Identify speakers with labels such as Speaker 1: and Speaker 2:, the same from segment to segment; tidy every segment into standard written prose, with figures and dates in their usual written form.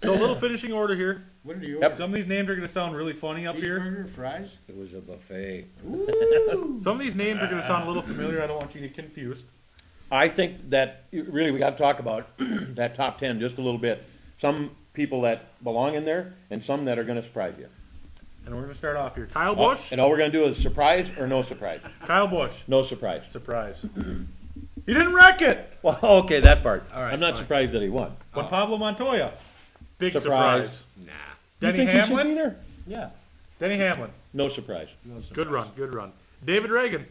Speaker 1: So a little finishing order here.
Speaker 2: What are you?
Speaker 3: Yep.
Speaker 1: Some of these names are going to sound really funny up here.
Speaker 2: Cheeseburger, fries?
Speaker 3: It was a buffet.
Speaker 2: Ooh.
Speaker 1: Some of these names are going to sound a little familiar. I don't want you to get confused.
Speaker 3: I think that really we got to talk about that top 10 just a little bit. Some people that belong in there and some that are going to surprise you.
Speaker 1: And we're going to start off here. Kyle Busch.
Speaker 3: And all we're going to do is surprise or no surprise.
Speaker 1: Kyle Busch.
Speaker 3: No surprise.
Speaker 1: Surprise. He didn't wreck it.
Speaker 3: Well, okay, that part.
Speaker 2: All right,
Speaker 3: I'm not
Speaker 2: fine.
Speaker 3: surprised that he won.
Speaker 1: But Pablo Montoya. Big
Speaker 3: Surprise.
Speaker 1: surprise.
Speaker 2: Nah.
Speaker 1: Denny
Speaker 3: you think he should be
Speaker 1: Hamlin.
Speaker 3: there?
Speaker 2: Yeah.
Speaker 1: Denny Hamlin.
Speaker 3: No surprise.
Speaker 2: No surprise.
Speaker 1: Good run. Good run. David Reagan.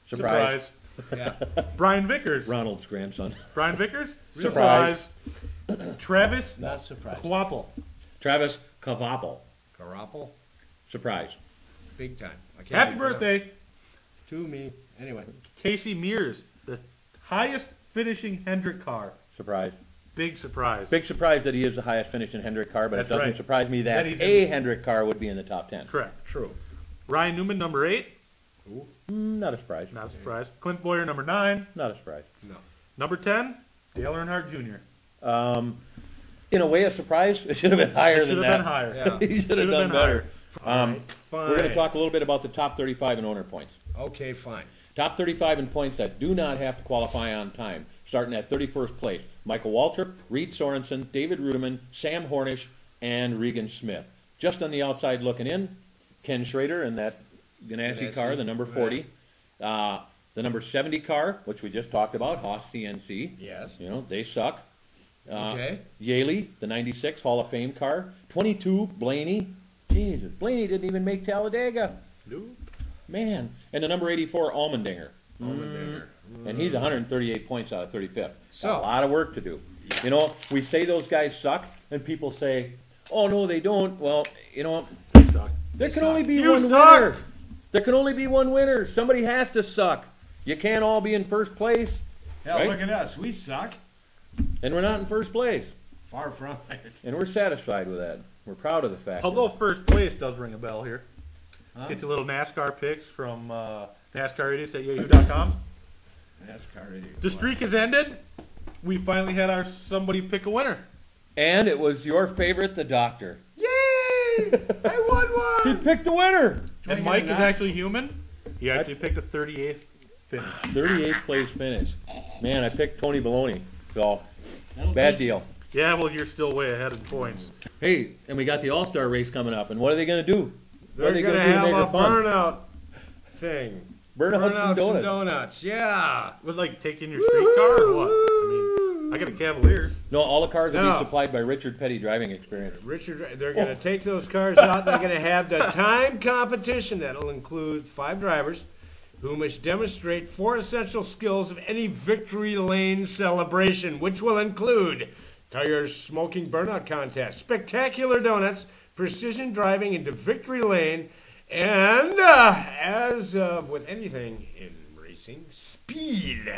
Speaker 3: Surprise.
Speaker 2: Yeah.
Speaker 1: Brian Vickers.
Speaker 3: Ronald's grandson.
Speaker 1: Brian Vickers.
Speaker 3: Surprise.
Speaker 1: Travis
Speaker 2: Not surprised.
Speaker 1: Quapple.
Speaker 3: Travis Kavapel.
Speaker 2: Carapple?
Speaker 3: Surprise.
Speaker 2: Big time. I can't
Speaker 1: Happy
Speaker 2: make it up.
Speaker 1: birthday,
Speaker 2: To me. Anyway.
Speaker 1: Casey Mears. The highest finishing Hendrick car.
Speaker 3: Surprise.
Speaker 1: Big surprise.
Speaker 3: Big surprise that he is the highest finishing Hendrick car, but
Speaker 1: That's
Speaker 3: it doesn't
Speaker 1: right.
Speaker 3: surprise me that
Speaker 1: That he's
Speaker 3: a
Speaker 1: in-
Speaker 3: Hendrick car would be in the top 10.
Speaker 1: Correct.
Speaker 2: True.
Speaker 1: Ryan Newman, number 8.
Speaker 2: Ooh.
Speaker 3: Not a surprise.
Speaker 1: Not a surprise. Clint Boyer, number 9.
Speaker 3: Not a surprise.
Speaker 2: No.
Speaker 1: Number 10, Dale Earnhardt Jr.
Speaker 3: In a way, a surprise. It should have been higher
Speaker 1: It should
Speaker 3: than
Speaker 1: have
Speaker 3: that.
Speaker 1: been higher.
Speaker 2: Yeah.
Speaker 3: He should have done
Speaker 1: been
Speaker 3: better.
Speaker 2: Fine.
Speaker 3: We're going to talk a little bit about the top 35 in owner points.
Speaker 2: Okay, fine.
Speaker 3: Top 35 in points that do not have to qualify on time. Starting at 31st place, Michael Waltrip, Reed Sorensen, David Ruderman, Sam Hornish, and Regan Smith. Just on the outside looking in, Ken Schrader in that Ganassi car, the number 40. The number 70 car, which we just talked about, Haas CNC.
Speaker 2: Yes.
Speaker 3: You know, they suck.
Speaker 2: Okay.
Speaker 3: Yaley, the 96 Hall of Fame car. 22, Blaney. Jesus, Blaney didn't even make Talladega.
Speaker 1: Nope.
Speaker 3: Man. And the number 84, Allmendinger.
Speaker 2: Allmendinger.
Speaker 3: And he's 138 points out of 35th.
Speaker 2: So-
Speaker 3: A lot of work to do. You know, we say those guys suck, and people say, oh, no, they don't. Well, you know,
Speaker 1: They suck.
Speaker 3: there can
Speaker 2: suck.
Speaker 3: only be
Speaker 1: You
Speaker 3: one
Speaker 1: suck.
Speaker 3: winner. There can only be one winner. Somebody has to suck. You can't all be in first place,
Speaker 2: Hell,
Speaker 3: Right?
Speaker 2: look at us. We suck.
Speaker 3: and we're not in first place.
Speaker 2: Far from it.
Speaker 3: And we're satisfied with that. We're proud of the fact.
Speaker 1: Although first place does ring a bell here.
Speaker 2: Huh?
Speaker 1: Get your little NASCAR picks from NASCAR Idiots at yahoo.com.
Speaker 2: NASCAR idiot.
Speaker 1: The streak has ended. We finally had our somebody pick a winner.
Speaker 3: And it was your favorite, the doctor.
Speaker 2: Yay! I won
Speaker 3: He
Speaker 2: one!
Speaker 3: picked the winner.
Speaker 1: And Mike is actually human. He actually picked a 38th finish.
Speaker 3: 38th place finish. Man, I picked Tony Baloney. So,
Speaker 2: That'll
Speaker 3: bad
Speaker 2: teach you.
Speaker 3: deal.
Speaker 1: Yeah, well, you're still way ahead in points.
Speaker 3: Hey, and we got the All-Star race coming up. And what are they going to do? What are
Speaker 2: They're
Speaker 3: they
Speaker 2: going to
Speaker 3: do to
Speaker 2: have
Speaker 3: make
Speaker 2: a
Speaker 3: it fun?
Speaker 2: burnout thing.
Speaker 3: Burnouts and
Speaker 2: Burnouts
Speaker 3: donuts.
Speaker 2: and donuts. Yeah.
Speaker 1: Would like take in your street car or what? I mean, I got a Cavalier.
Speaker 3: No, all the cars will
Speaker 2: No.
Speaker 3: be supplied by Richard Petty Driving Experience.
Speaker 2: Richard, they're going to take those cars out. They're going to have the time competition that'll include 5 drivers who must demonstrate 4 essential skills of any victory lane celebration, which will include tire smoking burnout contest, spectacular donuts, precision driving into victory lane, and as with anything in racing, speed.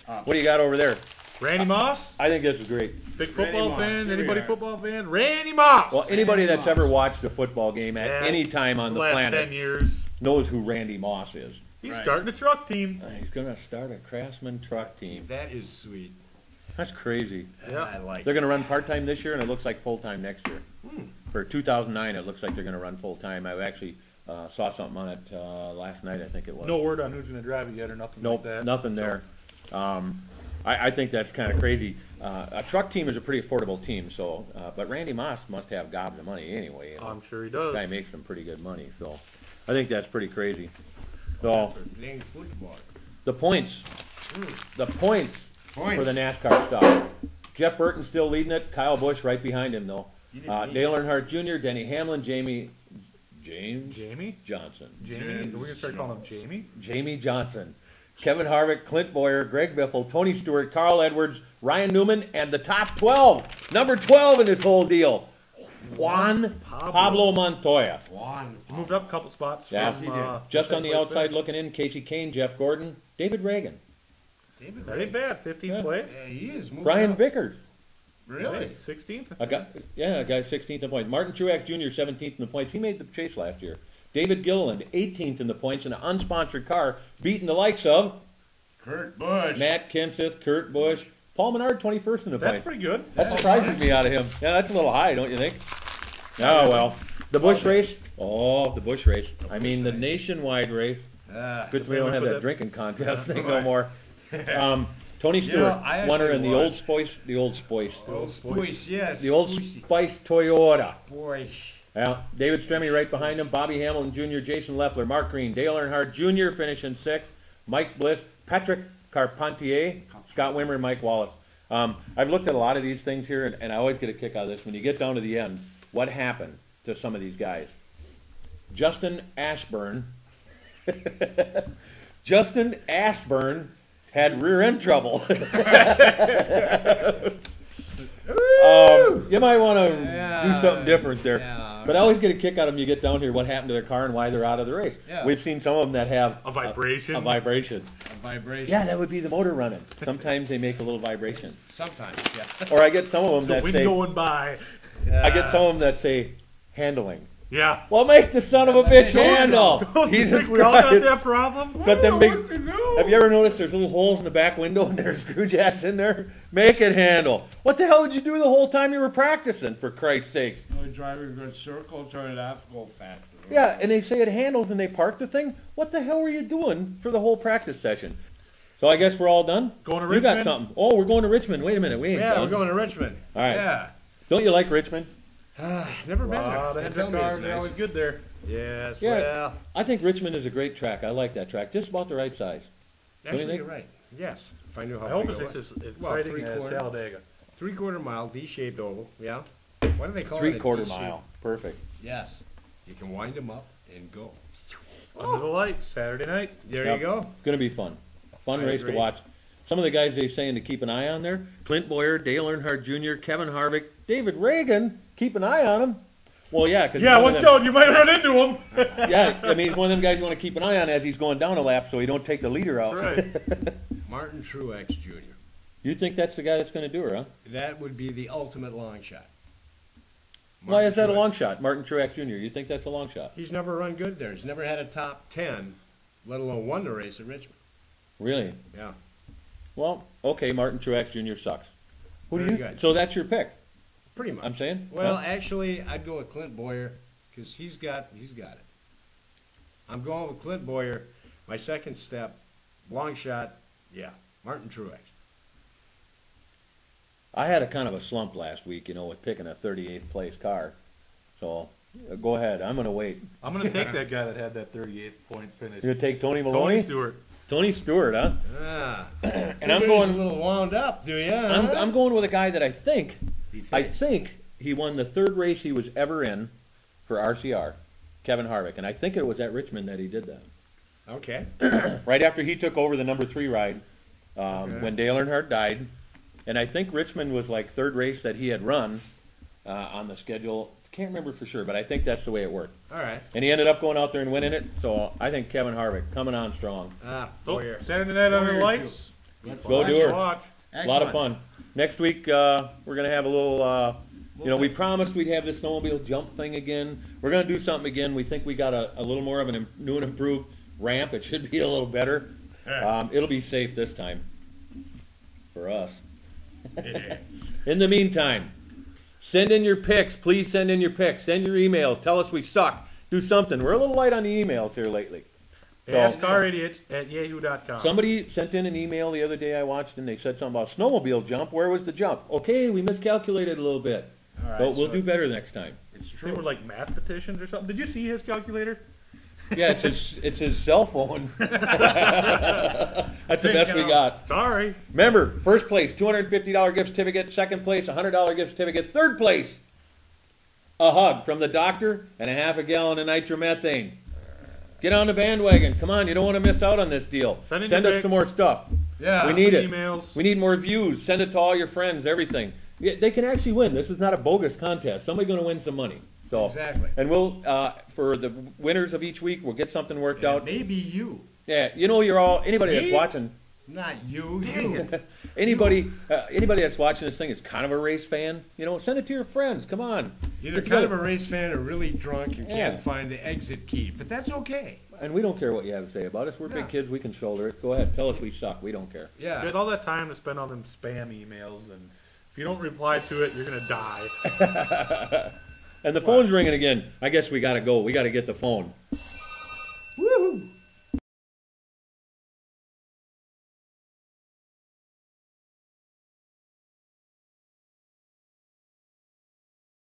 Speaker 3: What do you got over there?
Speaker 1: Randy Moss,
Speaker 3: I think this is great.
Speaker 1: big
Speaker 2: Randy
Speaker 1: football
Speaker 2: Moss,
Speaker 1: fan.
Speaker 2: here we
Speaker 1: Anybody
Speaker 2: are.
Speaker 1: football fan? Randy Moss.
Speaker 3: Well, anybody
Speaker 2: Randy
Speaker 3: that's
Speaker 2: Moss.
Speaker 3: ever watched a football game at
Speaker 1: Yeah,
Speaker 3: any time on the
Speaker 1: last
Speaker 3: planet
Speaker 1: 10 years.
Speaker 3: knows who Randy Moss is.
Speaker 1: He's
Speaker 2: Right.
Speaker 1: starting a truck team.
Speaker 3: He's going to start a Craftsman truck team.
Speaker 2: That is sweet.
Speaker 3: That's crazy.
Speaker 1: Yeah.
Speaker 2: I like
Speaker 3: They're
Speaker 2: it.
Speaker 3: going to run part-time this year, and it looks like full-time next year. For 2009, it looks like they're going to run full-time. I actually saw something on it last night, I think it was.
Speaker 1: No word on who's going to drive it yet or nothing
Speaker 3: Nope,
Speaker 1: like that.
Speaker 3: nothing there. I think that's kind of crazy. A truck team is a pretty affordable team, so but Randy Moss must have gobs of money anyway. You know.
Speaker 1: I'm sure he
Speaker 3: The
Speaker 1: does.
Speaker 3: guy makes some pretty good money, so I think that's pretty crazy. So
Speaker 2: For playing football.
Speaker 3: the points, the points
Speaker 2: Points.
Speaker 3: for the NASCAR stuff. Jeff Burton's still leading it. Kyle Busch right behind him though.
Speaker 2: You didn't need
Speaker 3: Dale Earnhardt Jr., Denny Hamlin, James
Speaker 1: Jamie?
Speaker 3: Johnson,
Speaker 1: Jamie? We're going to start calling him Jamie?
Speaker 3: Jamie Johnson, Kevin Harvick, Clint Boyer, Greg Biffle, Tony Stewart, Carl Edwards, Ryan Newman, and the top 12, number 12 in this whole deal, Juan Pablo Montoya.
Speaker 2: One.
Speaker 1: Moved up a couple spots.
Speaker 3: Yes,
Speaker 1: from,
Speaker 3: he
Speaker 2: did.
Speaker 3: Just on the
Speaker 1: 10th place
Speaker 3: outside
Speaker 1: finish.
Speaker 3: looking in, Casey Kane, Jeff Gordon, David Reagan,
Speaker 2: David
Speaker 1: That ain't bad. 15th
Speaker 3: Yeah.
Speaker 1: place.
Speaker 2: Yeah, he is. moving
Speaker 3: Brian
Speaker 2: up.
Speaker 3: Vickers,
Speaker 2: Really?
Speaker 1: 16th?
Speaker 3: a guy 16th in points. Martin Truex Jr. 17th in the points. He made the chase last year. David Gilliland 18th in the points in an unsponsored car, beating the likes of
Speaker 2: Kurt Busch.
Speaker 3: Matt Kenseth, Kurt Busch, Paul Menard, 21st in the
Speaker 1: That's
Speaker 3: point.
Speaker 1: pretty good.
Speaker 3: That surprises me out of him. Yeah, that's a little high, don't you think? Oh, well. The Bush race? Oh, the Bush race. I mean, the nationwide race. Good we don't have that drinking contest thing no more. Tony Stewart, winner in the Old Spice. The Old Spice.
Speaker 2: Yes.
Speaker 3: The Old Spice Toyota.
Speaker 2: Boy.
Speaker 3: David Stremme right behind him. Bobby Hamilton Jr., Jason Leffler, Mark Green, Dale Earnhardt Jr. finishing 6th. Mike Bliss, Patrick Carpentier, Scott Wimmer, and Mike Wallace. I've looked at a lot of these things here, and I always get a kick out of this. When you get down to the end, what happened to some of these guys? Justin Ashburn. Justin Ashburn had rear end trouble. You might want to do something different there. Yeah, but I always get a kick out of them. You get down here, what happened to their car and why they're out of the race. Yeah. We've seen some of them that have
Speaker 1: a vibration.
Speaker 3: A vibration.
Speaker 2: Yeah,
Speaker 3: that would be the motor running. Sometimes they make a little vibration.
Speaker 2: Sometimes, yeah.
Speaker 3: Or I get some of them that
Speaker 1: wind
Speaker 3: say.
Speaker 1: Going by.
Speaker 3: I get some of them that say handling.
Speaker 1: Yeah.
Speaker 3: Well, make the son of a bitch handle. Jesus
Speaker 1: we all got that problem.
Speaker 3: Got them big. Have you ever noticed there's little holes in the back window and there's screw jacks in there? Make it handle. What the hell did you do the whole time you were practicing, for Christ's sakes?
Speaker 2: Driving a good circle, turn it off, go faster.
Speaker 3: Yeah, and they say it handles and they park the thing. What the hell were you doing for the whole practice session? So I guess we're all done?
Speaker 1: Going to Richmond?
Speaker 3: You got something. Oh, we're going to Richmond. Wait a minute. We ain't done.
Speaker 2: We're going to Richmond.
Speaker 3: All right.
Speaker 2: Yeah.
Speaker 3: Don't you like Richmond?
Speaker 2: Never been there.
Speaker 1: The cars are always good there.
Speaker 2: Yes,
Speaker 3: yeah,
Speaker 2: well.
Speaker 3: I think Richmond is a great track. I like that track. Just about the right size.
Speaker 2: Actually, you're right. Yes. If I knew how
Speaker 1: I hope
Speaker 2: big
Speaker 1: it's
Speaker 2: it was.
Speaker 1: exciting as Talladega.
Speaker 2: 3/4 mile, D-shaped oval. Yeah. What do they call it?
Speaker 3: 3/4 mile. Perfect.
Speaker 2: Yes. You can wind them up and go.
Speaker 1: Under the lights, Saturday night.
Speaker 2: There you go.
Speaker 3: It's going to be fun. Fun race to watch. Some of the guys they're saying to keep an eye on there: Clint Boyer, Dale Earnhardt Jr., Kevin Harvick, David Reagan. Keep an eye on him. Well, yeah, because
Speaker 1: one shot you might run into him.
Speaker 3: Yeah, I mean he's one of them guys you want to keep an eye on as he's going down a lap, so he don't take the leader out.
Speaker 1: Right.
Speaker 2: Martin Truex Jr.
Speaker 3: You think that's the guy that's going to do her, huh?
Speaker 2: That would be the ultimate long shot.
Speaker 3: Why is that a long shot, Martin Truex Jr.? You think that's a long shot?
Speaker 2: He's never run good there. He's never had a top 10, let alone won the race at Richmond.
Speaker 3: Really?
Speaker 2: Yeah.
Speaker 3: Well, okay, Martin Truex Jr. sucks. Who do you?
Speaker 2: Good.
Speaker 3: So that's your pick.
Speaker 2: Pretty much.
Speaker 3: I'm saying.
Speaker 2: Well, actually, I'd go with Clint Boyer because he's got it. I'm going with Clint Boyer. My second step, long shot. Yeah, Martin Truex.
Speaker 3: I had a kind of a slump last week, with picking a 38th place car. So go ahead. I'm going to wait.
Speaker 1: I'm going to take that guy that had that 38th point finish.
Speaker 3: You're going to take Tony Maloney?
Speaker 1: Tony Stewart.
Speaker 3: Tony Stewart, huh?
Speaker 2: Ah.
Speaker 3: And I'm going
Speaker 2: a little wound up, do you?
Speaker 3: I'm going with a guy that I think he won the 3rd race he was ever in for RCR, Kevin Harvick, and I think it was at Richmond that he did that.
Speaker 2: Okay.
Speaker 3: Right after he took over the number 3 ride, when Dale Earnhardt died, and I think Richmond was like 3rd race that he had run on the schedule. Can't remember for sure, but I think that's the way it worked.
Speaker 2: All right.
Speaker 3: And he ended up going out there and winning it, so I think Kevin Harvick coming on strong.
Speaker 2: Boyer.
Speaker 1: Saturday night under the lights.
Speaker 3: Let's go do her.
Speaker 1: Watch.
Speaker 3: A lot of fun. Next week, we're going to have a little, we promised we'd have this snowmobile jump thing again. We're going to do something again. We think we got a little more of a new and improved ramp. It should be a little better. It'll be safe this time for us. In the meantime, send in your pics. Please send in your pics. Send your emails. Tell us we suck. Do something. We're a little light on the emails here lately.
Speaker 1: Nascar Idiots at yahoo.com.
Speaker 3: Somebody sent in an email the other day I watched, and they said something about snowmobile jump. Where was the jump? Okay, we miscalculated a little bit.
Speaker 2: All right,
Speaker 3: but we'll do better next time.
Speaker 2: It's true.
Speaker 1: They were like mathematicians or something. Did you see his calculator?
Speaker 3: Yeah, it's his cell phone. That's the best we got.
Speaker 1: Sorry.
Speaker 3: Remember, first place, $250 gift certificate. Second place, $100 gift certificate. Third place, a hug from the doctor and a half a gallon of nitromethane. Get on the bandwagon. Come on, you don't want to miss out on this deal. Send us some more stuff.
Speaker 2: Yeah.
Speaker 3: We need it.
Speaker 1: Emails.
Speaker 3: We need more views. Send it to all your friends, everything. Yeah, they can actually win. This is not a bogus contest. Somebody's going to win some money. So,
Speaker 2: exactly.
Speaker 3: And we'll, for the winners of each week, we'll get something worked out.
Speaker 2: Maybe you.
Speaker 3: Yeah, you're all, anybody that's watching.
Speaker 2: Not you, you.
Speaker 3: Anybody that's watching this thing is kind of a race fan. Send it to your friends. Come on.
Speaker 2: Either kind of a race fan or really drunk and can't find the exit key. But that's okay.
Speaker 3: and we don't care what you have to say about us. We're big kids. We can shoulder it. Go ahead. Tell us we suck. We don't care.
Speaker 2: Yeah.
Speaker 1: You had all that time to spend on them spam emails, and if you don't reply to it, you're going to die.
Speaker 3: And the phone's ringing again. I guess we got to go. We got to get the phone.